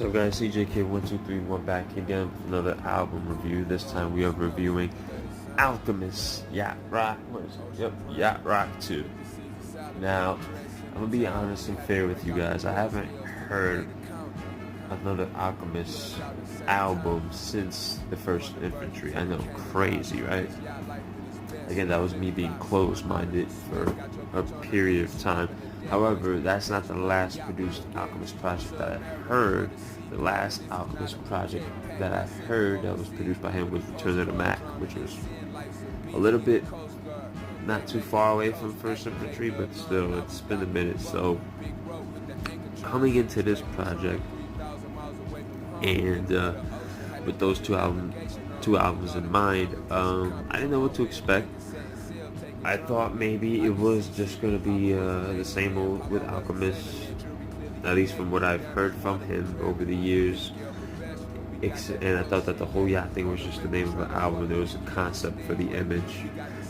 So guys, CJK1231 back again with another album review. This time we are reviewing Alchemist, Yacht Rock. What is it? Yep, Yacht Rock 2. Now, I'm gonna be honest and fair with you guys. I haven't heard another Alchemist album since the first Infantry. I know, crazy, right? Again, that was me being closed-minded for a period of time. However, that's not the last produced Alchemist project that I've heard. The last Alchemist project that I've heard that was produced by him was Return of the Mac, which was a little bit not too far away from First Infantry, but still, it's been a minute. So, coming into this project, and with those two albums in mind, I didn't know what to expect. I thought maybe it was just gonna be the same old with Alchemist, at least from what I've heard from him over the years. And I thought that the whole yacht thing was just the name of the album. There was a concept for the image,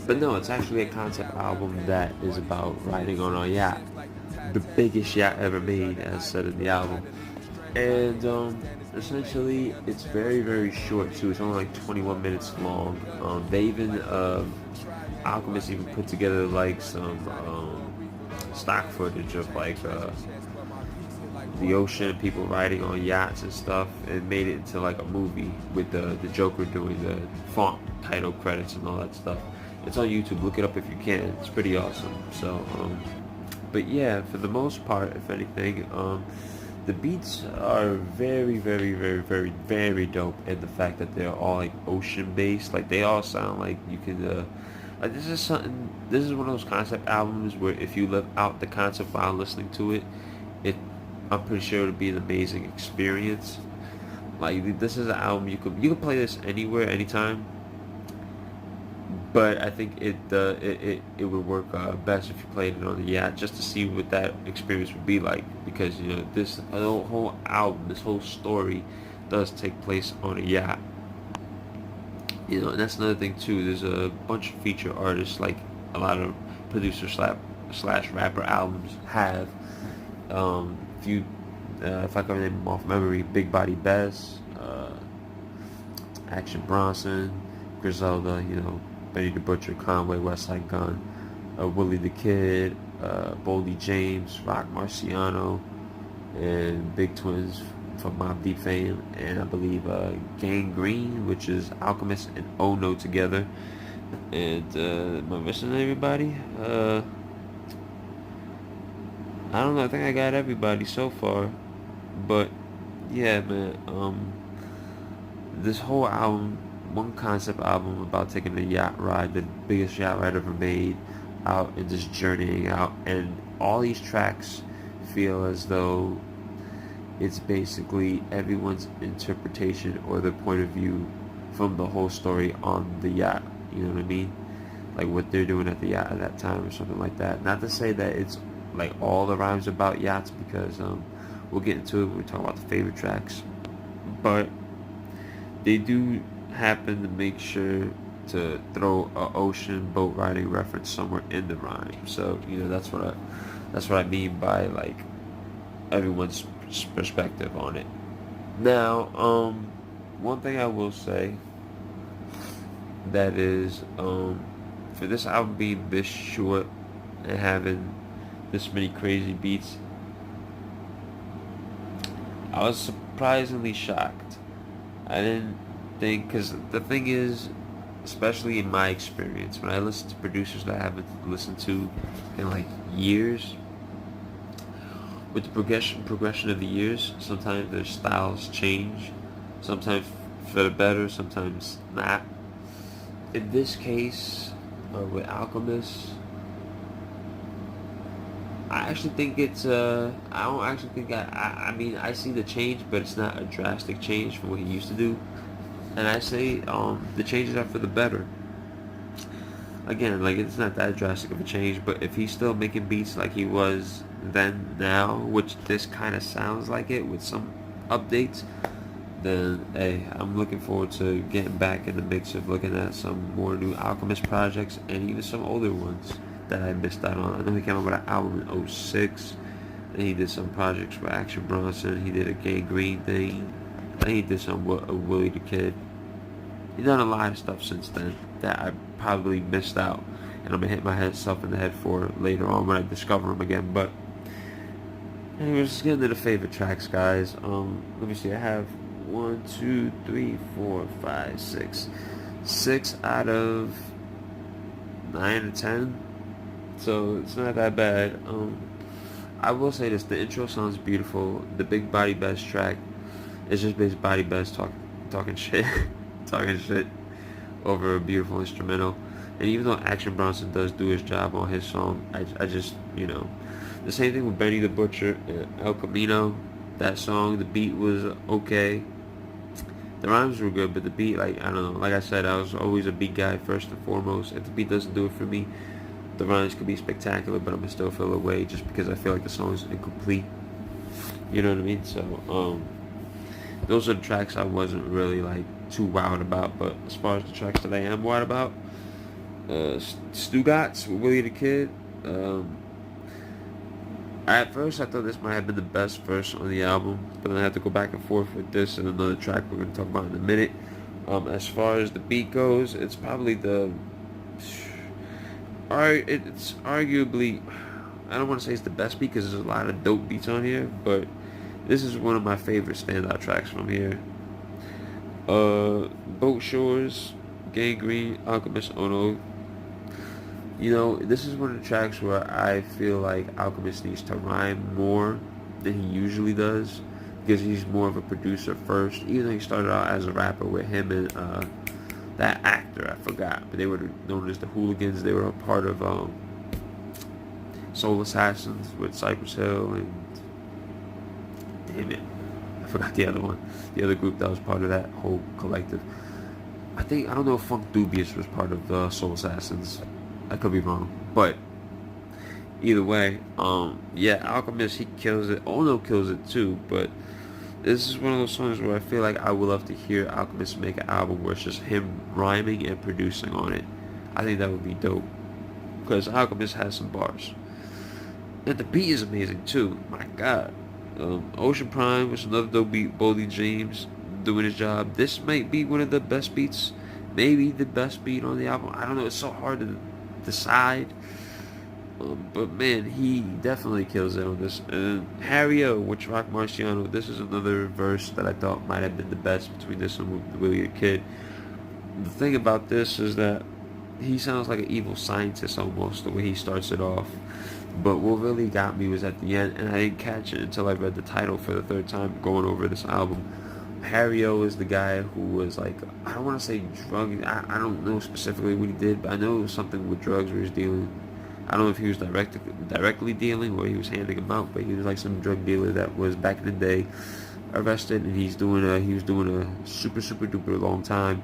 but no, it's actually a concept album that is about riding on a yacht, the biggest yacht ever made, as said in the album. And essentially, it's very, very short too. It's only like 21 minutes long. They even Alchemist even put together like some stock footage of like the ocean, people riding on yachts and stuff, and made it into like a movie with the Joker doing the font title credits and all that stuff. It's on YouTube. Look it up if you can. It's pretty awesome. So, but yeah, for the most part, if anything, the beats are very, very, very, very, very dope, and the fact that they're all like ocean based, like they all sound like you could. Like this is something. This is one of those concept albums where if you live out the concept while listening to it, I'm pretty sure it'll be an amazing experience. Like this is an album you could play this anywhere, anytime. But I think it would work best if you played it on the yacht, just to see what that experience would be like. Because this whole album, this whole story, does take place on a yacht. And that's another thing too. There's a bunch of feature artists, like a lot of producer slash rapper albums have. If I can name them off memory, Big Body Bess, Action Bronson, Griselda, Benny the Butcher, Conway, Westside Gun, Willie the Kid, Boldy James, Rock Marciano, and Big Twins from Mobb Deep fame, and I believe Gang Green, which is Alchemist and Oh No together. And am I missing everybody? I don't know. I think I got everybody so far. But yeah, man. This whole album, one concept album about taking a yacht ride, the biggest yacht ride ever made, out and just journeying out, and all these tracks feel as though it's basically everyone's interpretation or their point of view from the whole story on the yacht. You know what I mean? Like what they're doing at the yacht at that time or something like that. Not to say that it's like all the rhymes about yachts, because we'll get into it when we talk about the favorite tracks. But they do happen to make sure to throw a ocean boat riding reference somewhere in the rhyme. So that's what I mean by like everyone's perspective on it. Now, one thing I will say that is, for this album being this short and having this many crazy beats, I was surprisingly shocked. I didn't think, because the thing is, especially in my experience, when I listen to producers that I haven't listened to in like years, with the progression of the years, sometimes their styles change, sometimes for the better, sometimes not. In this case, with Alchemist, I actually think it's I don't actually think I mean, I see the change, but it's not a drastic change from what he used to do, and I say the changes are for the better. Again, like it's not that drastic of a change, but if he's still making beats like he was then now, which this kind of sounds like it with some updates, then hey, I'm looking forward to getting back in the mix of looking at some more new Alchemist projects and even some older ones that I missed out on. I know he came out with an album in '06. And he did some projects with Action Bronson. He did a Gangrene thing. And he did some with Willie the Kid. He's done a lot of stuff since then that I probably missed out, and I'm gonna hit myself in the head for later on when I discover him again. But anyways, let's get into the favorite tracks, guys. Let me see. I have 1, 2, 3, 4, 5, 6, 6 out of 9 or 10. So it's not that bad. I will say this: the intro sounds beautiful. The Big Body Best track is just Big Body Best talking shit, talking shit over a beautiful instrumental. And even though Action Bronson does do his job on his song, I just, the same thing with Benny the Butcher and El Camino. That song, the beat was okay. The rhymes were good, but the beat, I don't know. Like I said, I was always a beat guy first and foremost. If the beat doesn't do it for me, the rhymes could be spectacular, but I'm gonna still feel away just because I feel like the song is incomplete. You know what I mean? So, those are the tracks I wasn't really too wild about. But as far as the tracks that I am wild about, Stugatz with Willie the Kid. At first I thought this might have been the best verse on the album, but then I have to go back and forth with this and another track we're going to talk about in a minute. As far as the beat goes, it's probably it's arguably, I don't want to say it's the best beat because there's a lot of dope beats on here, but this is one of my favorite standout tracks from here. Boat Shores, Gangrene, Alchemist, Ono. This is one of the tracks where I feel like Alchemist needs to rhyme more than he usually does, because he's more of a producer first. Even though he started out as a rapper with him and that actor, I forgot, but they were known as the Hooligans. They were a part of Soul Assassins with Cypress Hill and, damn it, I forgot the other one. The other group that was part of that whole collective. I don't know if Funk Dubious was part of the Soul Assassins. I could be wrong, but either way, Alchemist, he kills it. Ono kills it too, but this is one of those songs where I feel like I would love to hear Alchemist make an album where it's just him rhyming and producing on it. I think that would be dope, because Alchemist has some bars, and the beat is amazing too. My God, Ocean Prime was another dope beat. Boldy James doing his job. This might be one of the best beats, maybe the best beat on the album. I don't know. It's so hard to decide, but man, he definitely kills it on this. And Harry O, which Rock Marciano, this is another verse that I thought might have been the best between this and Willie the Kid. The thing about this is that he sounds like an evil scientist almost, the way he starts it off. But what really got me was at the end, and I didn't catch it until I read the title for the third time going over this album. Harry O is the guy who was I don't want to say drug, I don't know specifically what he did, but I know it was something with drugs where he was dealing. I don't know if he was directly dealing or he was handing them out, but he was some drug dealer that was back in the day arrested, and he was doing a super duper long time.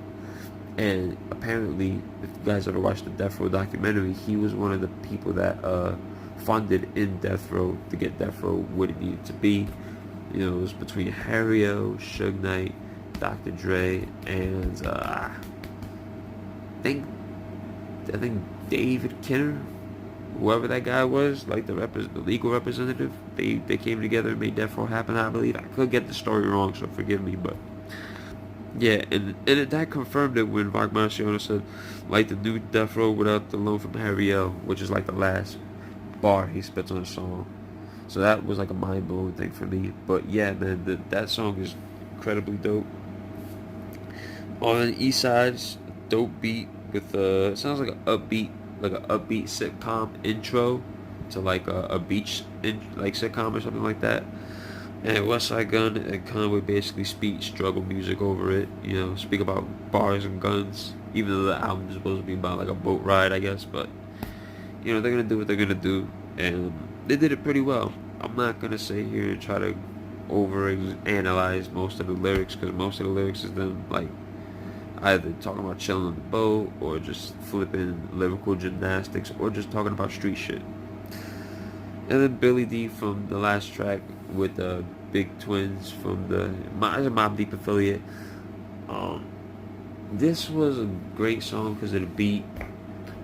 And apparently, if you guys ever watched the Death Row documentary, he was one of the people that funded in Death Row to get Death Row what it needed to be. It was between Harry O, Suge Knight, Dr. Dre, and I think David Kenner, whoever that guy was, the legal representative. They came together and made Death Row happen, I believe. I could get the story wrong, so forgive me, but yeah, and that confirmed it when Rock Marciano said, the new Death Row without the loan from Harry O, which is the last bar he spits on the song. So that was a mind-blowing thing for me. But yeah, man, that song is incredibly dope. On the East Side's dope beat with it sounds like an upbeat sitcom intro to a beach sitcom or something like that. And West Side Gun and Conway basically struggle music over it. Speak about bars and guns, even though the album is supposed to be about a boat ride, I guess. But they're gonna do what they're gonna do, and they did it pretty well. I'm not gonna sit here and try to over-analyze most of the lyrics, because most of the lyrics is them either talking about chilling on the boat, or just flipping lyrical gymnastics, or just talking about street shit. And then Billy D from the last track with the Big Twins from the Mobb Deep affiliate. This was a great song because of the beat.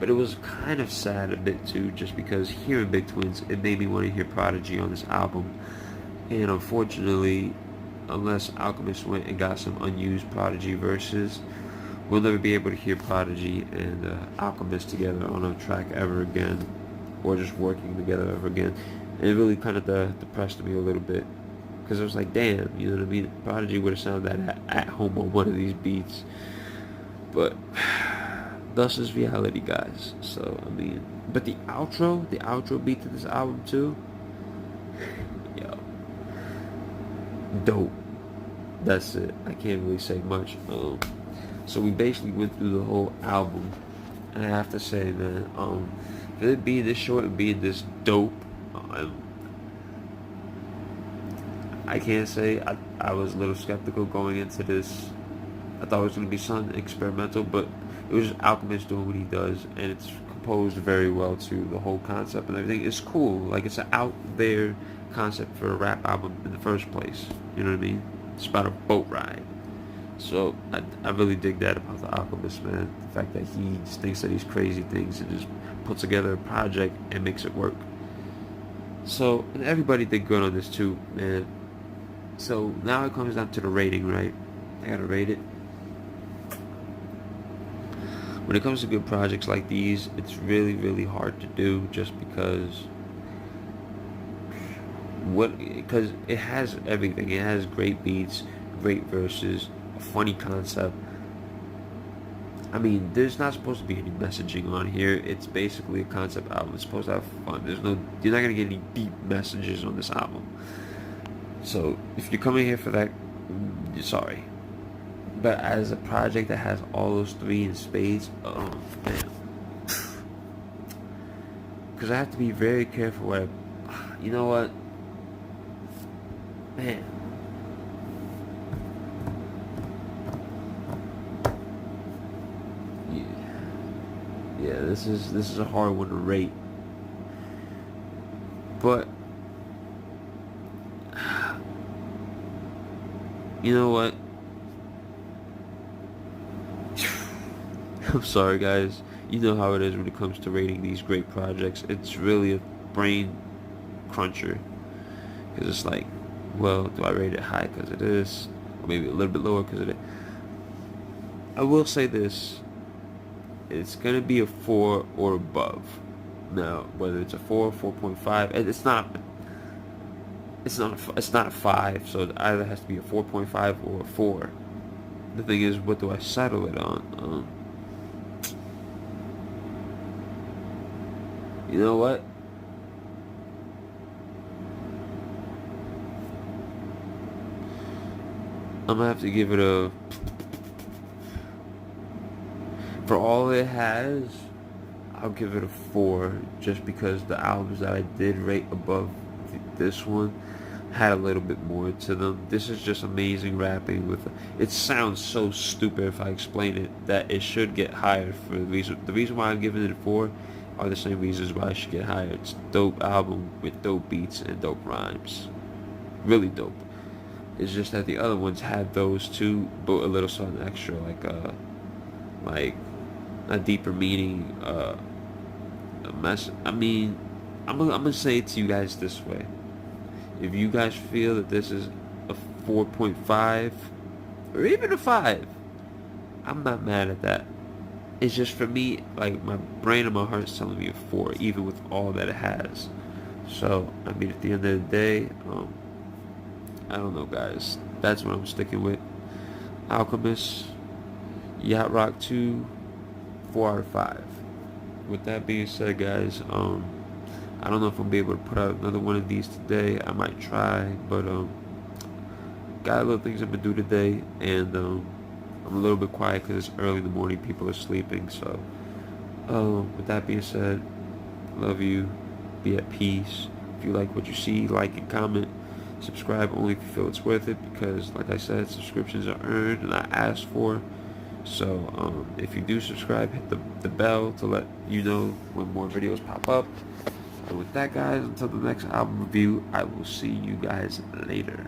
But it was kind of sad a bit too, just because hearing Big Twins, it made me want to hear Prodigy on this album. And unfortunately, unless Alchemist went and got some unused Prodigy verses, we'll never be able to hear Prodigy and Alchemist together on a track ever again, or just working together ever again. And it really kind of depressed me a little bit, because I was like, damn, you know what I mean? Prodigy would have sounded at home on one of these beats. But thus is reality, guys. So, I mean, but the outro beat to this album too, yo, dope. That's it. I can't really say much. So we basically went through the whole album, and I have to say, man, for it being this short and being this dope, I can't say I was a little skeptical going into this. I thought it was going to be something experimental, but it was just Alchemist doing what he does, and it's composed very well too. The whole concept and everything is cool. Like, it's an out there concept for a rap album in the first place. You know what I mean? It's about a boat ride. So I really dig that about the Alchemist, man. The fact that he just thinks that he's crazy things and just puts together a project and makes it work. So, and everybody did good on this too, man. So now it comes down to the rating, right? I gotta rate it. When it comes to good projects like these, it's really, really hard to do, just because it has everything. It has great beats, great verses, a funny concept. I mean, there's not supposed to be any messaging on here. It's basically a concept album. It's supposed to have fun. You're not gonna get any deep messages on this album. So if you're coming here for that, you're sorry. But as a project that has all those three in spades, oh man, because I have to be very careful where you know what, man. Yeah, this is a hard one to rate, but you know what? I'm sorry, guys. You know how it is when it comes to rating these great projects. It's really a brain cruncher, because it's like, well, do I rate it high because of this, or maybe a little bit lower because of it? I will say this: it's gonna be a 4 or above. Now, whether it's a 4, 4.5, it's not a 5. So it either has to be a 4.5 or a 4. The thing is, what do I settle it on? You know what? I'm gonna have to give it a, for all it has, I'll give it a 4, just because the albums that I did rate above this one had a little bit more to them. This is just amazing rapping with it sounds so stupid if I explain it, that it should get higher. For the reason why I'm giving it a 4 are the same reasons why I should get higher. It's a dope album with dope beats and dope rhymes. Really dope. It's just that the other ones had those too, but a little something extra, like a deeper meaning, a mess. I mean, I'm gonna say it to you guys this way: if you guys feel that this is a 4.5 or even a 5, I'm not mad at that. It's just, for me, like, my brain and my heart is telling me a 4, even with all that it has. So, I mean, at the end of the day, I don't know, guys. That's what I'm sticking with. Alchemist, Yacht Rock 2, 4 out of 5. With that being said, guys, I don't know if I'll be able to put out another one of these today. I might try, but got a little things I'm gonna do today, and I'm a little bit quiet because it's early in the morning. People are sleeping. So, with that being said, love you. Be at peace. If you like what you see, like and comment. Subscribe only if you feel it's worth it, because, like I said, subscriptions are earned and not asked for. So, if you do subscribe, hit the bell to let you know when more videos pop up. And with that, guys, until the next album review, I will see you guys later.